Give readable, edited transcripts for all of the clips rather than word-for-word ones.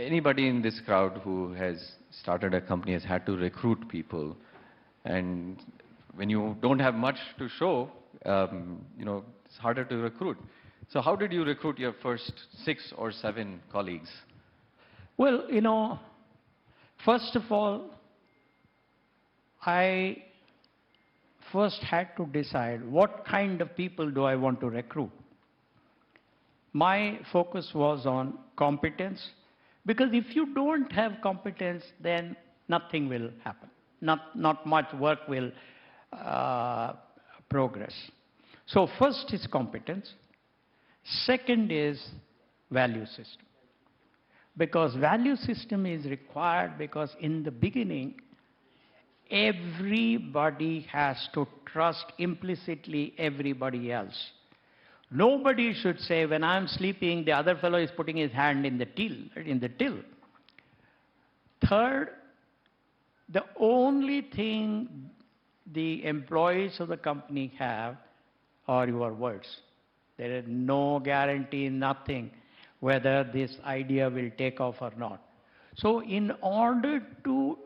anybody in this crowd who has started a company has had to recruit people. And when you don't have much to show, it's harder to recruit. So how did you recruit your first 6 or 7 colleagues? Well, first of all, I first had to decide what kind of people do I want to recruit. My focus was on competence, because if you don't have competence, then nothing will happen. Not much work will progress. So first is competence. Second is value system. Because value system is required because in the beginning, everybody has to trust implicitly everybody else. Nobody should say, when I'm sleeping, the other fellow is putting his hand in the till. Third, the only thing the employees of the company have are your words. There is no guarantee, nothing, whether this idea will take off or not. So in order to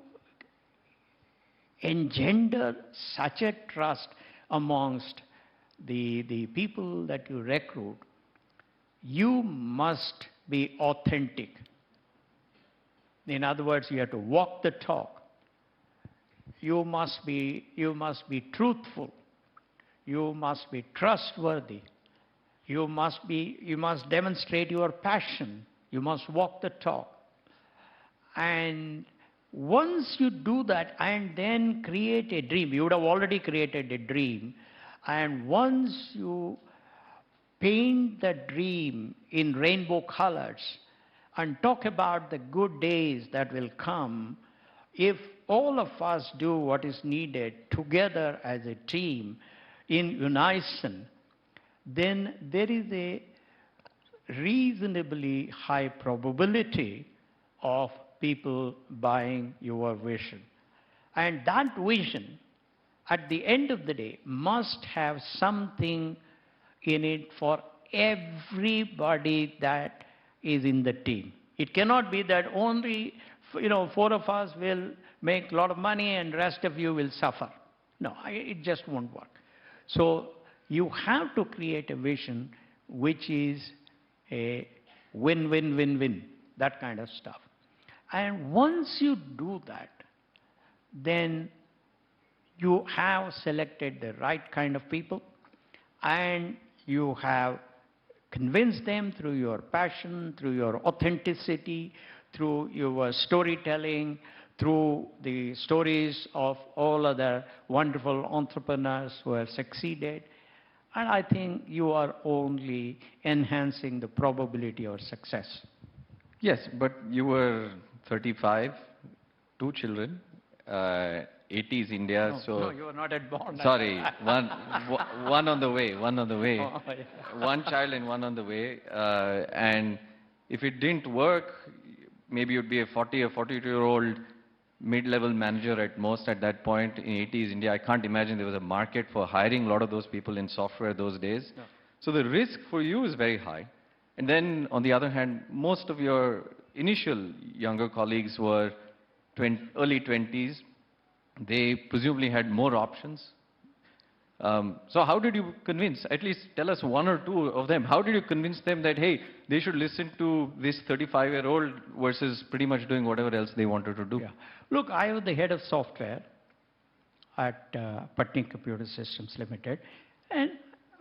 engender such a trust amongst the people that you recruit, you must be authentic. In other words, you have to walk the talk. You must be truthful. You must be trustworthy. You must demonstrate your passion. You must walk the talk. And once you do that and then create a dream, you would have already created a dream, and once you paint the dream in rainbow colors and talk about the good days that will come, if all of us do what is needed together as a team in unison, then there is a reasonably high probability of people buying your vision. And that vision, at the end of the day, must have something in it for everybody that is in the team. It cannot be that only 4 of us will make a lot of money and rest of you will suffer. No, it just won't work. So you have to create a vision which is a win-win-win-win, that kind of stuff. And once you do that, then you have selected the right kind of people and you have convinced them through your passion, through your authenticity, through your storytelling, through the stories of all other wonderful entrepreneurs who have succeeded. And I think you are only enhancing the probability of success. Yes, but you were 35, 2 children, 80s India, so... No, you were not at born. Sorry, one on the way. Oh, yeah. 1 child and 1 on the way. And if it didn't work, maybe you'd be a 40 or 42-year-old mid-level manager at most at that point in 80s India. I can't imagine there was a market for hiring a lot of those people in software those days. No. So the risk for you is very high. And then, on the other hand, most of your initial younger colleagues were early 20s. They presumably had more options. So how did you convince, at least tell us 1 or 2 of them, how did you convince them that, hey, they should listen to this 35-year-old versus pretty much doing whatever else they wanted to do? Yeah. Look, I was the head of software at Patni Computer Systems Limited, and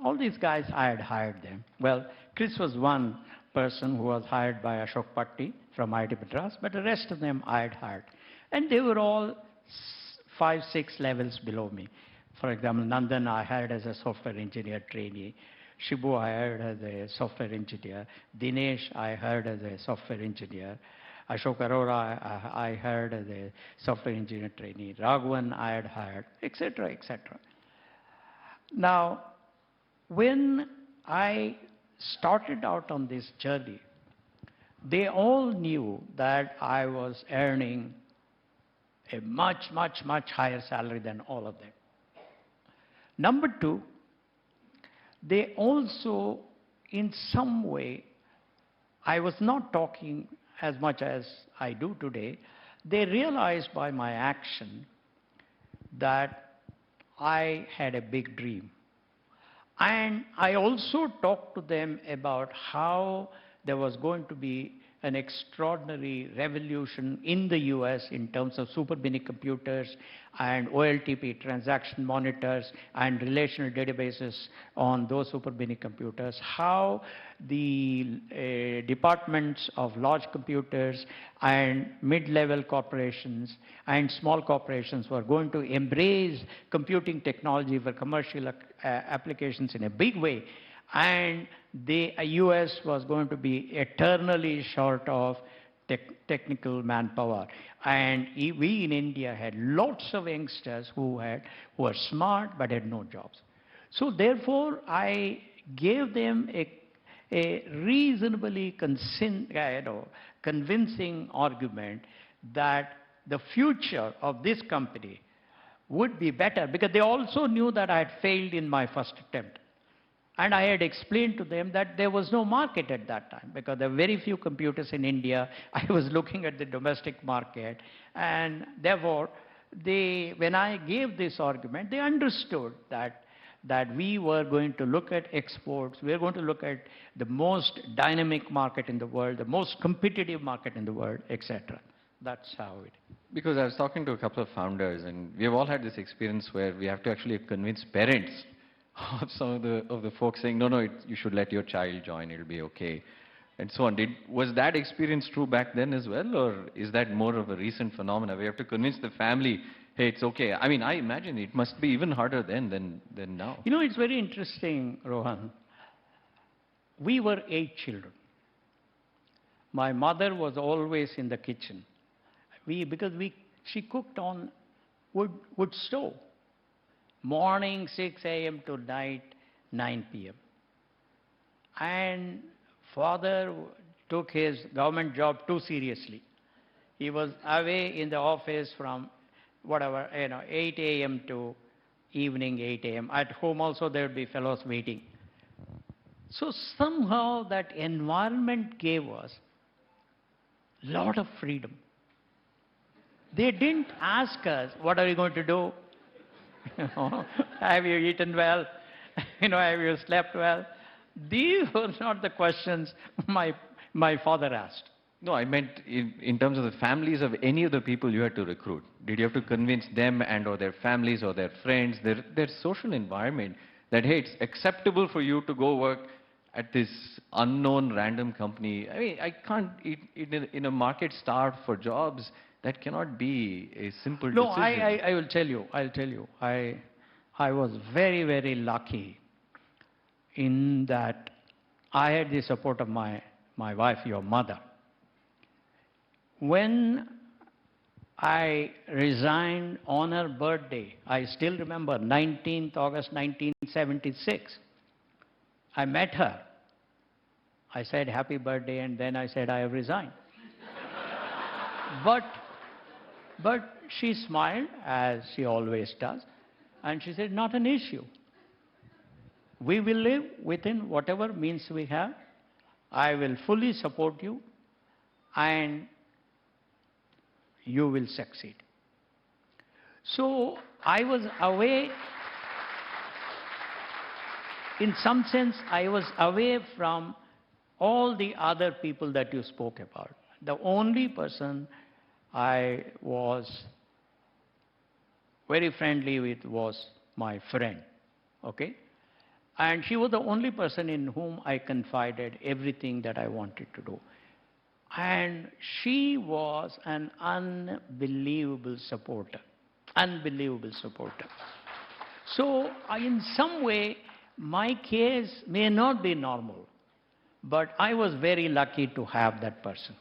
all these guys, I had hired them. Well, Chris was one person who was hired by Ashok Patni from IIT Madras, but the rest of them I had hired. And they were all 5, 6 levels below me. For example, Nandan I hired as a software engineer trainee. Shibu I hired as a software engineer. Dinesh I hired as a software engineer. Ashok Arora I hired as a software engineer trainee. Raghavan I had hired, etc., etc. Now, when I started out on this journey, they all knew that I was earning a much, much, much higher salary than all of them. Number 2, they also, in some way, I was not talking as much as I do today, they realized by my action that I had a big dream. And I also talked to them about how there was going to be an extraordinary revolution in the US in terms of super mini computers and OLTP transaction monitors and relational databases on those super mini computers, how the departments of large computers and mid-level corporations and small corporations were going to embrace computing technology for commercial applications in a big way. And the US was going to be eternally short of technical manpower. And we in India had lots of youngsters who were smart but had no jobs. So therefore, I gave them a reasonably convincing argument that the future of this company would be better, because they also knew that I had failed in my first attempt. And I had explained to them that there was no market at that time, because there were very few computers in India. I was looking at the domestic market. And therefore, when I gave this argument, they understood that we were going to look at exports, we were going to look at the most dynamic market in the world, the most competitive market in the world, etc. That's how it. Because I was talking to a couple of founders, and we have all had this experience where we have to actually convince parents of some of the folks saying, no, you should let your child join, it'll be okay, and so on. Was that experience true back then as well, or is that more of a recent phenomenon? We have to convince the family, hey, it's okay. I mean, I imagine it must be even harder then than now. You know, it's very interesting, Rohan. We were 8 children. My mother was always in the kitchen. She cooked on wood stove. Morning 6 a.m. to night 9 p.m. And father took his government job too seriously. He was away in the office from 8 a.m. to evening 8 a.m. At home also there would be fellows waiting. So somehow that environment gave us a lot of freedom. They didn't ask us, what are you going to do? Have you eaten well? Have you slept well? These were not the questions my father asked. No, I meant in terms of the families of any of the people you had to recruit. Did you have to convince them and or their families or their friends, their social environment, that, hey, it's acceptable for you to go work at this unknown random company? I mean, I can't, in a market starved for jobs, that cannot be a simple decision. No, I will tell you. I'll tell you. I was very, very lucky in that I had the support of my wife, your mother. When I resigned on her birthday, I still remember, 19th August 1976, I met her. I said, happy birthday, and then I said, I have resigned. But she smiled, as she always does, and she said, not an issue. We will live within whatever means we have. I will fully support you, and you will succeed. So I was away, in some sense, I was away from all the other people that you spoke about. The only person I was very friendly with was my friend, okay? And she was the only person in whom I confided everything that I wanted to do. And she was an unbelievable supporter, unbelievable supporter. So in some way, my case may not be normal, but I was very lucky to have that person.